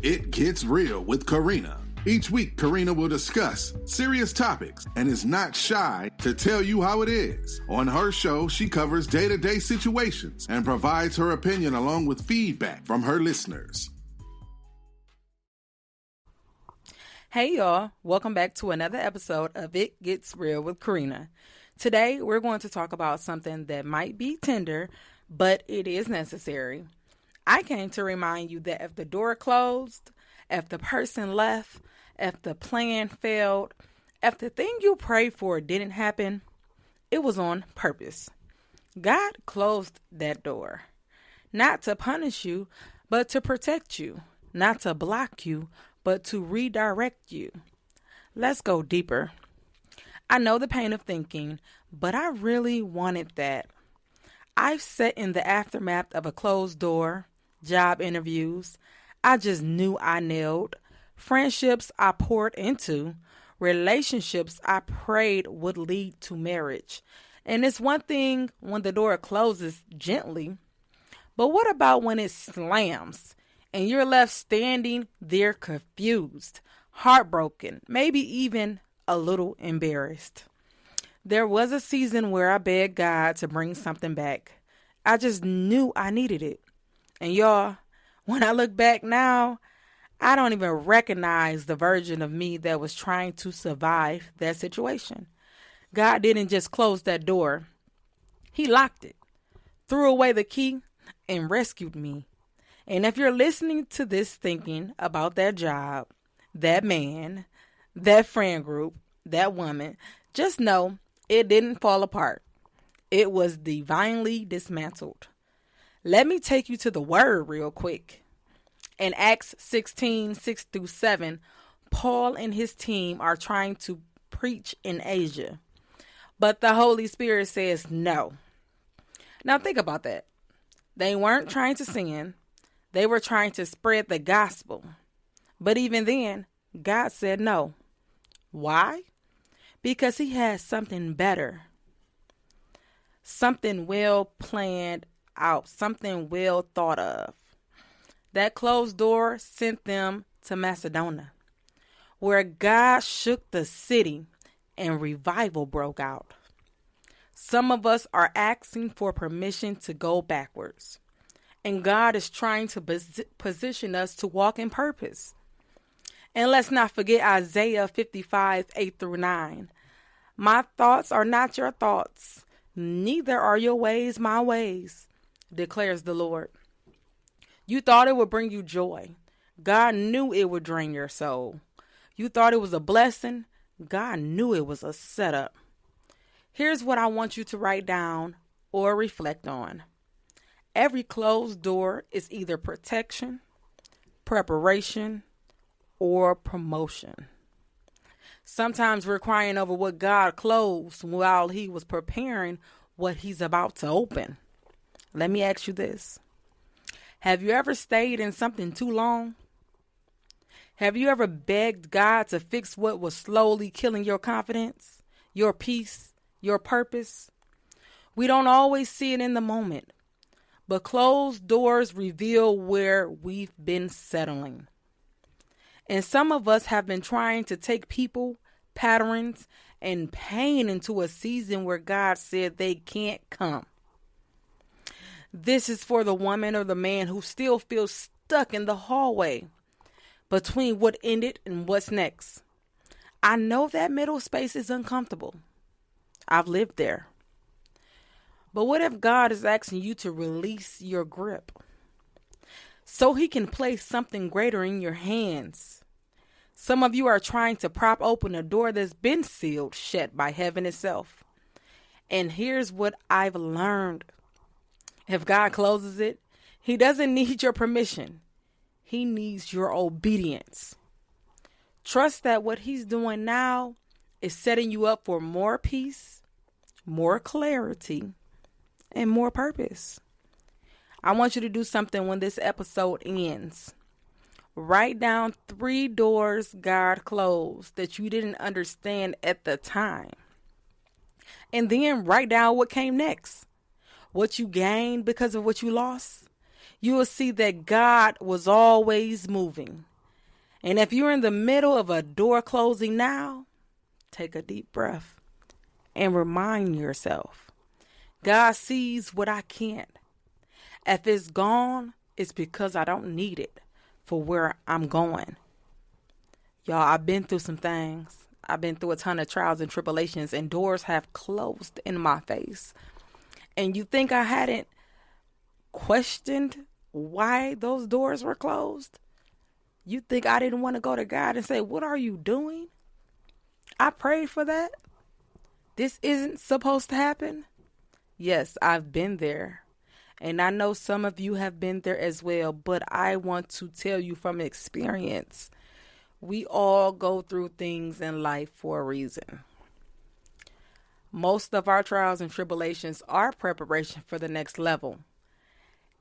It Gets Real with Carenna. Each week, Carenna will discuss serious topics and is not shy to tell you how it is. On her show, she covers day-to-day situations and provides her opinion along with feedback from her listeners. Hey y'all, welcome back to another episode of It Gets Real with Carenna. Today, we're going to talk about something that might be tender, but it is necessary. I came to remind you that if the door closed, if the person left, if the plan failed, if the thing you prayed for didn't happen, it was on purpose. God closed that door, not to punish you, but to protect you, not to block you, but to redirect you. Let's go deeper. I know the pain of thinking, but I really wanted that. I've sat in the aftermath of a closed door, job interviews I just knew I nailed, friendships I poured into, relationships I prayed would lead to marriage. And it's one thing when the door closes gently, but what about when it slams and you're left standing there confused, heartbroken, maybe even a little embarrassed? There was a season where I begged God to bring something back. I just knew I needed it. And y'all, when I look back now, I don't even recognize the version of me that was trying to survive that situation. God didn't just close that door. He locked it, threw away the key, and rescued me. And if you're listening to this thinking about that job, that man, that friend group, that woman, just know it didn't fall apart. It was divinely dismantled. Let me take you to the word real quick. In Acts 16, 6-7, Paul and his team are trying to preach in Asia. But the Holy Spirit says no. Now think about that. They weren't trying to sin. They were trying to spread the gospel. But even then, God said no. Why? Because he had something better. Something well planned out. Something well thought of. That closed door sent them to Macedonia, where God shook the city and revival broke out. Some of us are asking for permission to go backwards, and God is trying to position us to walk in purpose. And let's not forget Isaiah 55, 8-9. My thoughts are not your thoughts, neither are your ways my ways, declares the Lord. You thought it would bring you joy. God knew it would drain your soul. You thought it was a blessing. God knew it was a setup. Here's what I want you to write down or reflect on. Every closed door is either protection, preparation, or promotion. Sometimes we're crying over what God closed while he was preparing what he's about to open. Let me ask you this. Have you ever stayed in something too long? Have you ever begged God to fix what was slowly killing your confidence, your peace, your purpose? We don't always see it in the moment, but closed doors reveal where we've been settling. And some of us have been trying to take people, patterns, and pain into a season where God said they can't come. This is for the woman or the man who still feels stuck in the hallway between what ended and what's next. I know that middle space is uncomfortable. I've lived there. But what if God is asking you to release your grip so he can place something greater in your hands? Some of you are trying to prop open a door that's been sealed shut by heaven itself. And here's what I've learned. If God closes it, he doesn't need your permission. He needs your obedience. Trust that what he's doing now is setting you up for more peace, more clarity, and more purpose. I want you to do something when this episode ends. Write down 3 doors God closed that you didn't understand at the time. And then write down what came next. What you gained because of what you lost. You will see that God was always moving. And if you're in the middle of a door closing now, take a deep breath and remind yourself, God sees what I can't. If it's gone, it's because I don't need it for where I'm going. Y'all, I've been through some things. I've been through a ton of trials and tribulations, and doors have closed in my face. And you think I hadn't questioned why those doors were closed? You think I didn't want to go to God and say, what are you doing? I prayed for that. This isn't supposed to happen. Yes, I've been there. And I know some of you have been there as well. But I want to tell you from experience, we all go through things in life for a reason. Most of our trials and tribulations are preparation for the next level.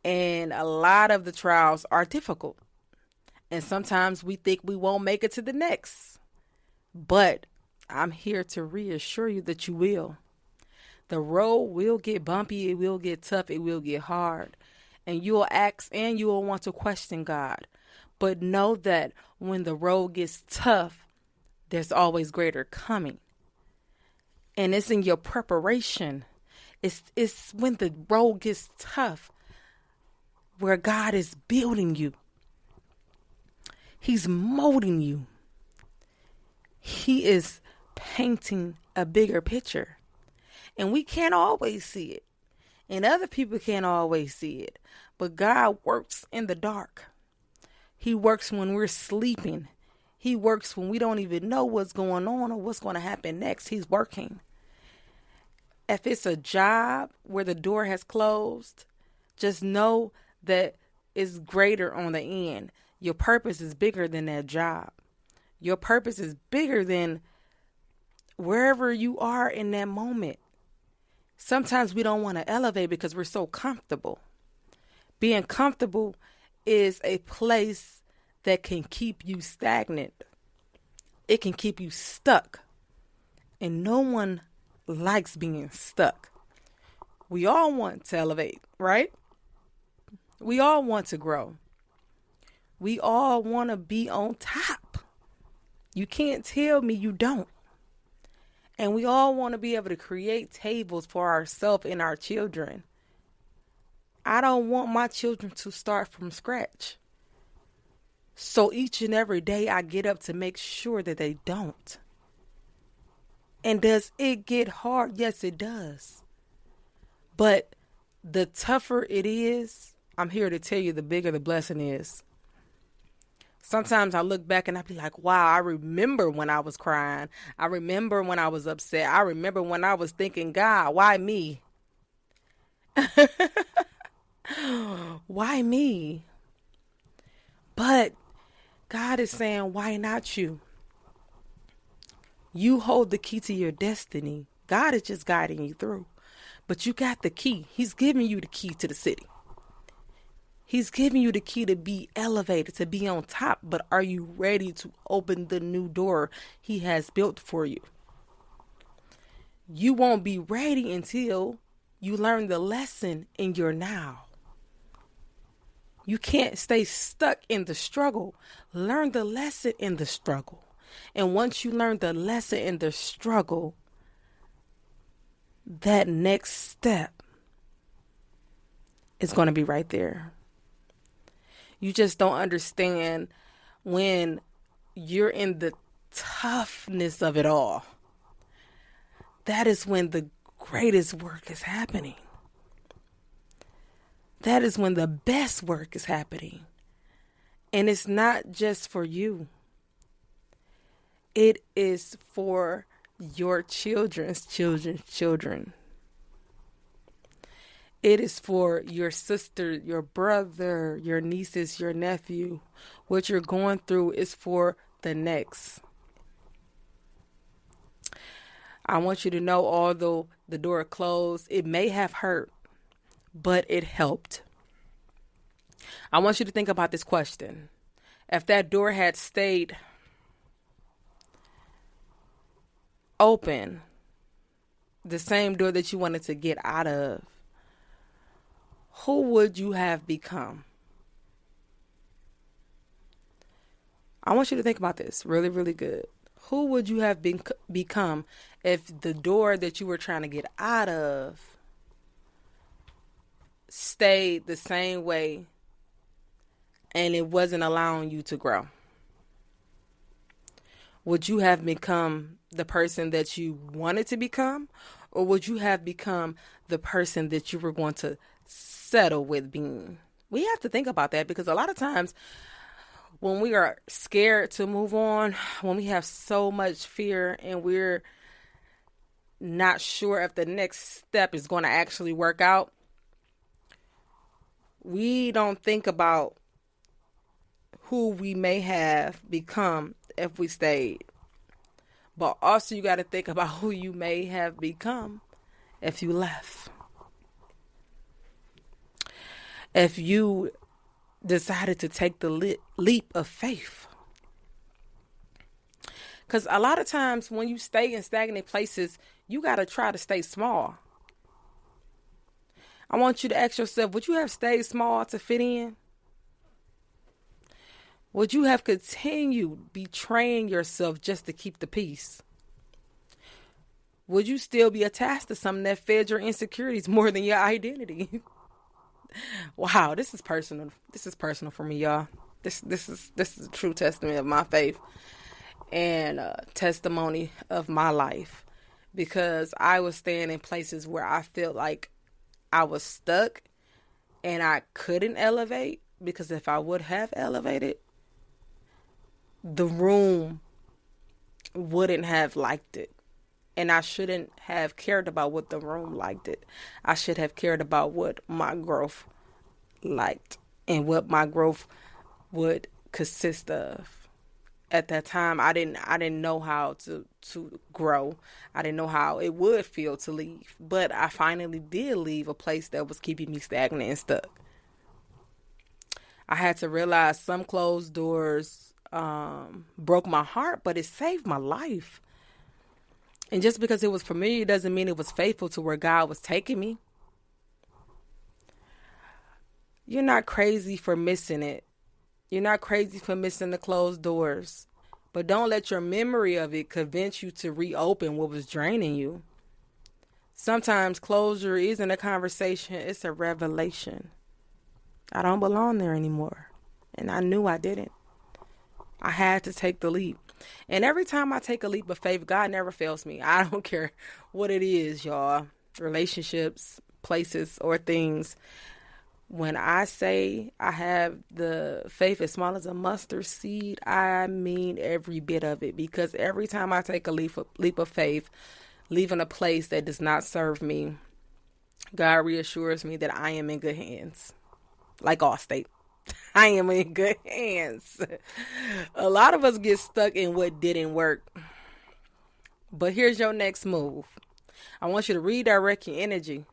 And a lot of the trials are difficult. And sometimes we think we won't make it to the next. But I'm here to reassure you that you will. The road will get bumpy. It will get tough. It will get hard. And you'll ask and you will want to question God. But know that when the road gets tough, there's always greater coming. And it's in your preparation. It's when the road gets tough where God is building you. He's molding you. He is painting a bigger picture. And we can't always see it. And other people can't always see it. But God works in the dark. He works when we're sleeping. He works when we don't even know what's going on or what's going to happen next. He's working. If it's a job where the door has closed, just know that it's greater on the end. Your purpose is bigger than that job. Your purpose is bigger than wherever you are in that moment. Sometimes we don't want to elevate because we're so comfortable. Being comfortable is a place that can keep you stagnant. It can keep you stuck. And no one likes being stuck. We all want to elevate, right? We all want to grow. We all want to be on top. You can't tell me you don't. And we all want to be able to create tables for ourselves and our children. I don't want my children to start from scratch. So each and every day I get up to make sure that they don't. And does it get hard? Yes, it does. But the tougher it is, I'm here to tell you the bigger the blessing is. Sometimes I look back and I be like, wow, I remember when I was crying. I remember when I was upset. I remember when I was thinking, God, why me? Why me? But God is saying, why not you? You hold the key to your destiny. God is just guiding you through. But you got the key. He's giving you the key to the city. He's giving you the key to be elevated, to be on top. But are you ready to open the new door he has built for you? You won't be ready until you learn the lesson in your now. You can't stay stuck in the struggle. Learn the lesson in the struggle. And once you learn the lesson in the struggle, that next step is going to be right there. You just don't understand when you're in the toughness of it all. That is when the greatest work is happening. That is when the best work is happening. And it's not just for you. It is for your children's children. It is for your sister, your brother, your nieces, your nephew. What you're going through is for the next. I want you to know, although the door closed, it may have hurt, but it helped. I want you to think about this question. If that door had stayed open, the same door that you wanted to get out of, who would you have become? I want you to think about this really, really good. Who would you have become if the door that you were trying to get out of stayed the same way and it wasn't allowing you to grow? Would you have become the person that you wanted to become? Or would you have become the person that you were going to settle with being? We have to think about that, because a lot of times when we are scared to move on, when we have so much fear and we're not sure if the next step is going to actually work out, we don't think about who we may have become if we stayed. But also you got to think about who you may have become if you left. If you decided to take the leap of faith. Because a lot of times when you stay in stagnant places, you got to try to stay small. I want you to ask yourself, would you have stayed small to fit in? Would you have continued betraying yourself just to keep the peace? Would you still be attached to something that fed your insecurities more than your identity? Wow, this is personal. This is personal for me, y'all. This is a true testament of my faith and testimony of my life, because I was staying in places where I felt like I was stuck and I couldn't elevate, because if I would have elevated, the room wouldn't have liked it. And I shouldn't have cared about what the room liked it. I should have cared about what my growth liked and what my growth would consist of. At that time, I didn't know how to grow. I didn't know how it would feel to leave. But I finally did leave a place that was keeping me stagnant and stuck. I had to realize some closed doors broke my heart, but it saved my life. And just because it was familiar doesn't mean it was faithful to where God was taking me. You're not crazy for missing it. You're not crazy for missing the closed doors. But don't let your memory of it convince you to reopen what was draining you. Sometimes closure isn't a conversation, it's a revelation. I don't belong there anymore. And I knew I didn't. I had to take the leap. And every time I take a leap of faith, God never fails me. I don't care what it is, y'all. Relationships, places, or things. When I say I have the faith as small as a mustard seed, I mean every bit of it. Because every time I take a leap of faith, leaving a place that does not serve me, God reassures me that I am in good hands. Like Allstate. I am in good hands. A lot of us get stuck in what didn't work. But here's your next move. I want you to redirect your energy.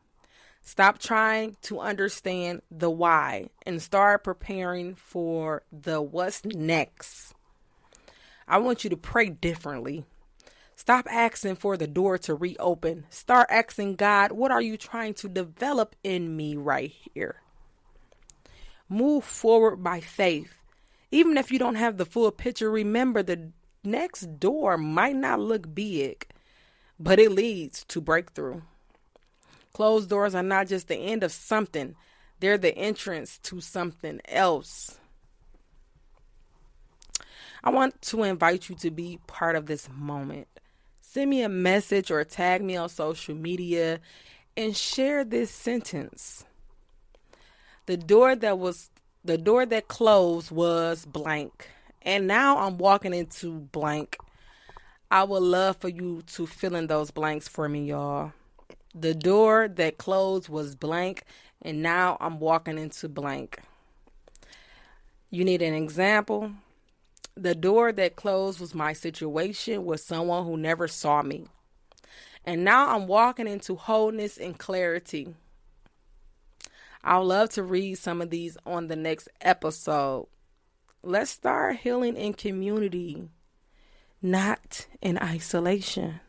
Stop trying to understand the why and start preparing for the what's next. I want you to pray differently. Stop asking for the door to reopen. Start asking God, what are you trying to develop in me right here? Move forward by faith. Even if you don't have the full picture, remember the next door might not look big, but it leads to breakthrough. Closed doors are not just the end of something. They're the entrance to something else. I want to invite you to be part of this moment. Send me a message or tag me on social media and share this sentence. The door that closed was blank, and now I'm walking into blank. I would love for you to fill in those blanks for me, y'all. The door that closed was blank, and now I'm walking into blank. You need an example? The door that closed was my situation with someone who never saw me. And now I'm walking into wholeness and clarity. I'd love to read some of these on the next episode. Let's start healing in community, not in isolation.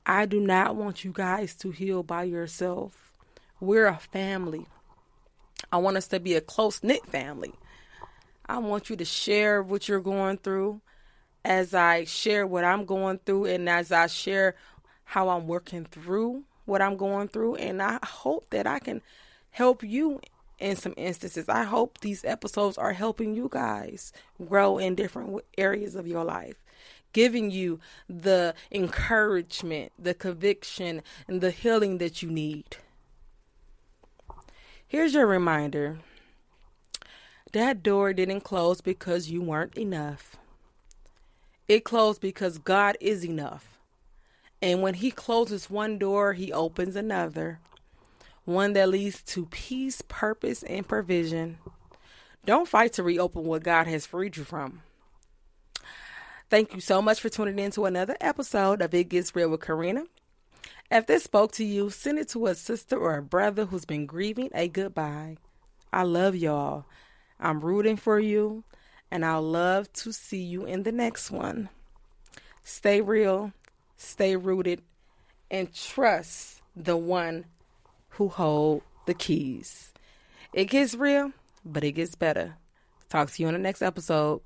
I do not want you guys to heal by yourself. We're a family. I want us to be a close-knit family. I want you to share what you're going through as I share what I'm going through and as I share how I'm working through what I'm going through. And I hope that I can help you in some instances. I hope these episodes are helping you guys grow in different areas of your life, giving you the encouragement, the conviction, and the healing that you need. Here's your reminder. That door didn't close because you weren't enough. It closed because God is enough. And when he closes one door, he opens another. One that leads to peace, purpose, and provision. Don't fight to reopen what God has freed you from. Thank you so much for tuning in to another episode of It Gets Real with Carenna. If this spoke to you, send it to a sister or a brother who's been grieving a goodbye. I love y'all. I'm rooting for you, and I'll love to see you in the next one. Stay real, stay rooted, and trust the one who hold the keys. It gets real, but it gets better. Talk to you on the next episode.